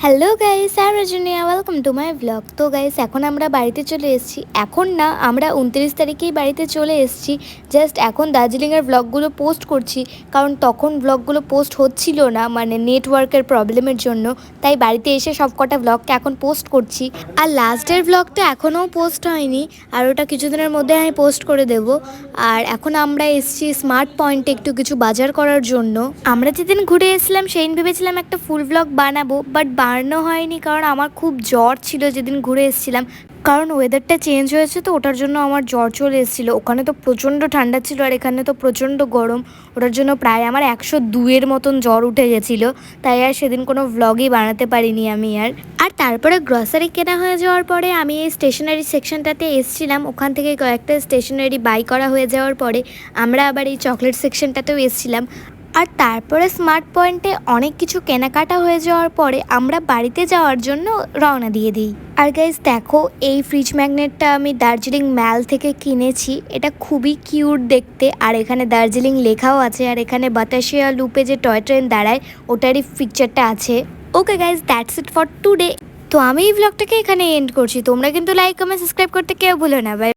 Hello guys, আমি রজনিয়া, welcome to my blog. তো guys, এখন আমরা বাড়িতে চলে এসেছি। এখন না, আমরা 29 তারিখেই বাড়িতে চলে এসেছি। জাস্ট এখন দার্জিলিংয়ের ব্লগগুলো পোস্ট করছি, কারণ তখন ব্লগগুলো পোস্ট হচ্ছিল না, মানে নেটওয়ার্কের প্রবলেমের জন্য। তাই বাড়িতে এসে সব কটা ব্লগকে এখন পোস্ট করছি। আর লাস্টের ব্লগটা এখনও পোস্ট হয়নি, আর ওটা কিছুদিনের মধ্যে আমি পোস্ট করে দেব। আর এখন আমরা এসেছি স্মার্ট পয়েন্টে একটু কিছু বাজার করার জন্য। আমরা যেদিন ঘুরে এসেছিলাম সেই দিন ভেবেছিলাম একটা ফুল ব্লগ বানাবো, বাট বানানো হয়নি, কারণ আমার খুব জ্বর ছিল যেদিন ঘুরে এসেছিলাম। কারণ ওয়েদারটা চেঞ্জ হয়েছে, তো ওটার জন্য আমার জ্বর চলে এসেছিলো। ওখানে তো প্রচণ্ড ঠান্ডা ছিল আর এখানে তো প্রচণ্ড গরম। ওটার জন্য প্রায় আমার 102-এর মতন জ্বর উঠে গেছিলো। তাই আর সেদিন কোনো ভ্লগই বানাতে পারিনি আমি আর তারপরে গ্রসারি কেনা হয়ে যাওয়ার পরে আমি এই স্টেশনারি সেকশনটাতে এসেছিলাম। ওখান থেকে কয়েকটা স্টেশনারি বাই করা হয়ে যাওয়ার পরে আমরা আবার এই চকলেট সেকশনটাতেও এসেছিলাম। আর তারপরে স্মার্ট পয়েন্টে অনেক কিছু কেনাকাটা হয়ে যাওয়ার পরে আমরা বাড়িতে যাওয়ার জন্য রওনা দিয়ে দিই। আর গাইজ দেখো, এই ফ্রিজ ম্যাগনেটটা আমি দার্জিলিং ম্যাল থেকে কিনেছি। এটা খুবই কিউট দেখতে, আর এখানে দার্জিলিং লেখাও আছে। আর এখানে বাতাসিয়া লুপে যে টয় ট্রেন দাঁড়ায় ওটারই পিকচারটা আছে। Okay guys, that's it for today. তো আমি এই ব্লগটাকে এখানে এন্ড করছি। তোমরা কিন্তু লাইক, কমেন্ট, সাবস্ক্রাইব করতে কেউ ভুলো না। বাই।